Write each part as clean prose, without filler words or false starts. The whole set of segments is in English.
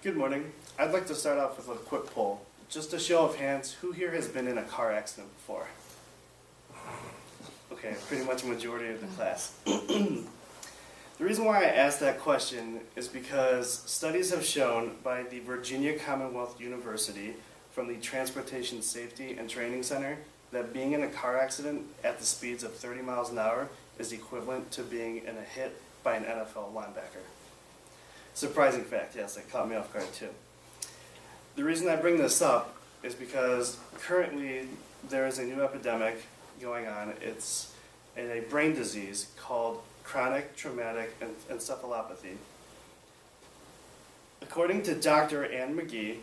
good morning. I'd like to start off with a quick poll. Just a show of hands, who here has been in a car accident before? Okay, pretty much a majority of the class. The reason why I asked that question is because studies have shown by the Virginia Commonwealth University from the Transportation Safety and Training Center that being in a car accident at the speeds of 30 miles an hour is equivalent to being in a hit by an NFL linebacker. Surprising fact, yes, it caught me off guard too. The reason I bring this up is because currently there is a new epidemic going on. It's a brain disease called chronic traumatic encephalopathy. According to Dr. Ann McGee,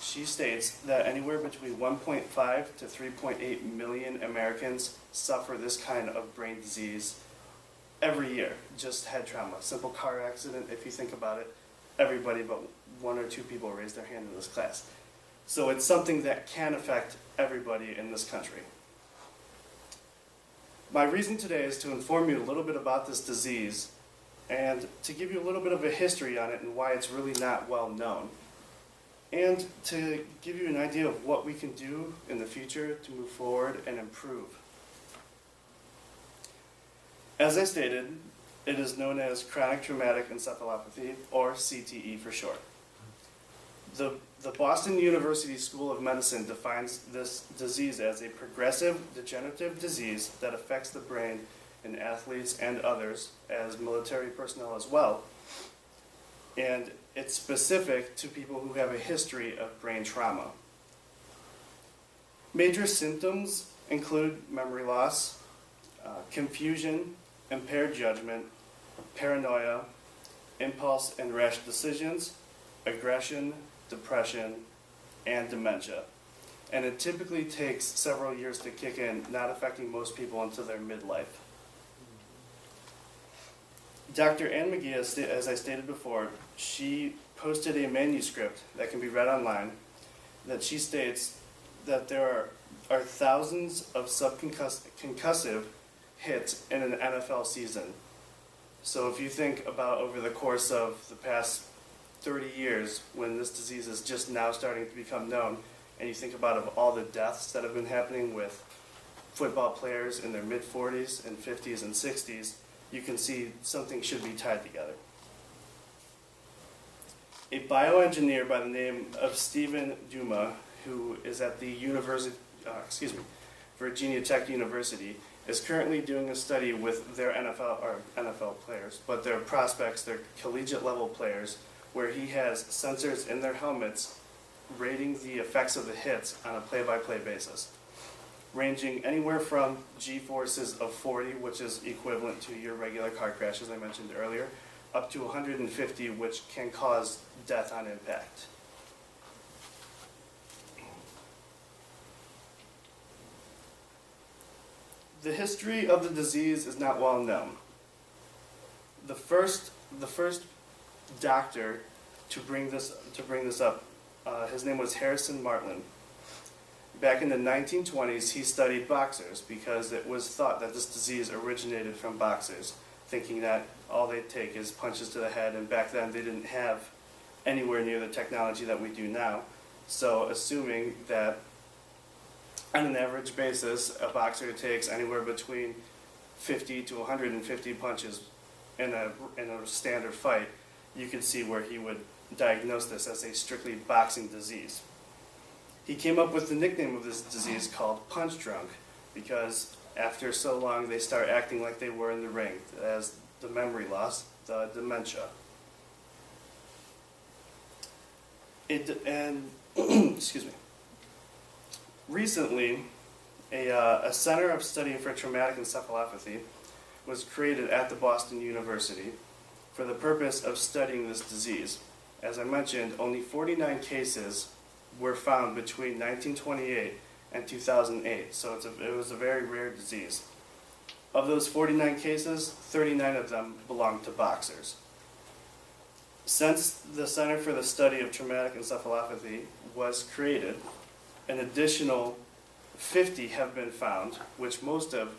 she states that anywhere between 1.5 to 3.8 million Americans suffer this kind of brain disease every year. Just head trauma, simple car accident. If you think about it, everybody but one or two people raise their hand in this class. So it's something that can affect everybody in this country. My reason today is to inform you a little bit about this disease and to give you a little bit of a history on it and why it's really not well known. And to give you an idea of what we can do in the future to move forward and improve. As I stated, it is known as chronic traumatic encephalopathy, or CTE for short. The Boston University School of Medicine defines this disease as a progressive degenerative disease that affects the brain in athletes and others, as military personnel as well. And it's specific to people who have a history of brain trauma. Major symptoms include memory loss, confusion, impaired judgment, paranoia, impulse and rash decisions, aggression, depression, and dementia. And it typically takes several years to kick in, not affecting most people until their midlife. Dr. Ann McGee, as I stated before, she posted a manuscript that can be read online that she states that there are thousands of subconcussive hits in an NFL season. So if you think about over the course of the past 30 years, when this disease is just now starting to become known, and you think about of all the deaths that have been happening with football players in their mid-40s and 50s and 60s, you can see something should be tied together. A bioengineer by the name of Stephen Duma, who is at the Virginia Tech University, is currently doing a study with their NFL players, but their prospects, their collegiate level players, where he has sensors in their helmets rating the effects of the hits on a play-by-play basis, ranging anywhere from G-forces of 40, which is equivalent to your regular car crash, as I mentioned earlier, up to 150, which can cause death on impact. The history of the disease is not well known. The first doctor to bring this up, his name was Harrison Martland. Back in the 1920s, he studied boxers because it was thought that this disease originated from boxers, thinking that all they take is punches to the head, and back then they didn't have anywhere near the technology that we do now. So assuming that on an average basis, a boxer takes anywhere between 50 to 150 punches in a standard fight, you can see where he would diagnose this as a strictly boxing disease. He came up with the nickname of this disease called punch drunk, because after so long they start acting like they were in the ring, as the memory loss, the dementia. Excuse me. Recently, a Center of Study for Traumatic Encephalopathy was created at the Boston University for the purpose of studying this disease. As I mentioned, only 49 cases were found between 1928 and 2008, so it was a very rare disease. Of those 49 cases, 39 of them belonged to boxers. Since the Center for the Study of Traumatic Encephalopathy was created, an additional 50 have been found, which most of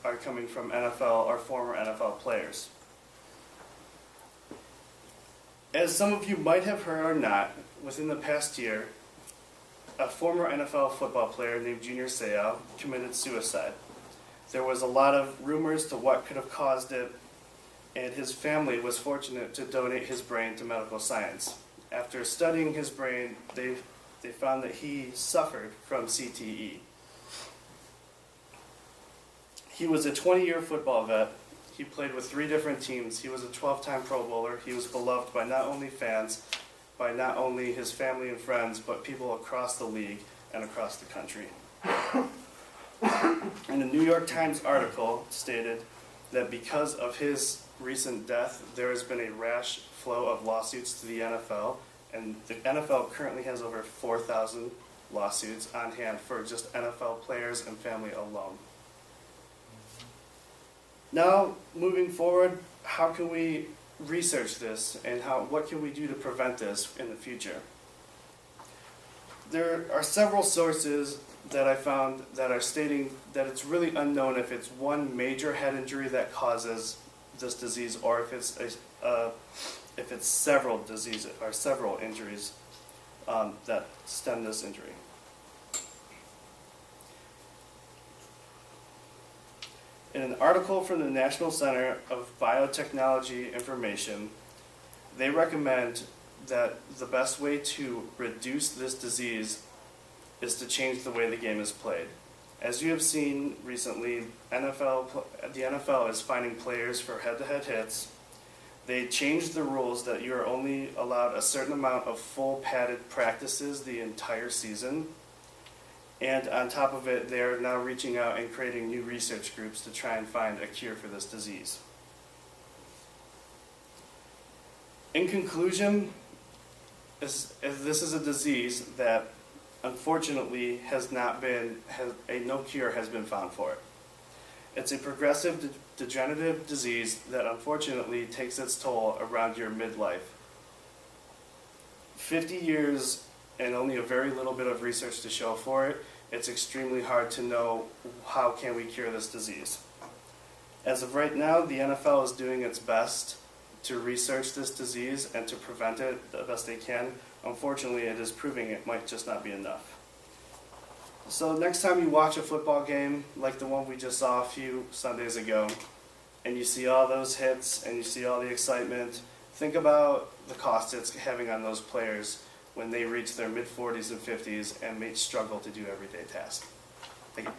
are coming from NFL or former NFL players. As some of you might have heard or not, within the past year, a former NFL football player named Junior Seau committed suicide. There was a lot of rumors to what could have caused it, and his family was fortunate to donate his brain to medical science. After studying his brain, they found that he suffered from CTE. He was a 20-year football vet. He played with 3 different teams. He was a 12-time Pro Bowler. He was beloved by not only fans, by not only his family and friends, but people across the league and across the country. And a New York Times article stated that because of his recent death, there has been a rash flow of lawsuits to the NFL, and the NFL currently has over 4,000 lawsuits on hand for just NFL players and family alone. Now, moving forward, how can we research this, and what can we do to prevent this in the future? There are several sources that I found that are stating that it's really unknown if it's one major head injury that causes this disease, or if it's several diseases or several injuries that stem this injury. In an article from the National Center of Biotechnology Information, they recommend that the best way to reduce this disease is to change the way the game is played. As you have seen recently, the NFL is fining players for head-to-head hits. They changed the rules that you are only allowed a certain amount of full padded practices the entire season. And on top of it, they are now reaching out and creating new research groups to try and find a cure for this disease. In conclusion, this is a disease that unfortunately no cure has been found for it. It's a progressive degenerative disease that unfortunately takes its toll around your midlife. 50 years and only a very little bit of research to show for it, it's extremely hard to know how can we cure this disease. As of right now, the NFL is doing its best to research this disease and to prevent it the best they can. Unfortunately, it is proving it might just not be enough. So next time you watch a football game like the one we just saw a few Sundays ago, and you see all those hits and you see all the excitement, think about the cost it's having on those players when they reach their mid-40s and 50s and may struggle to do everyday tasks. Thank you.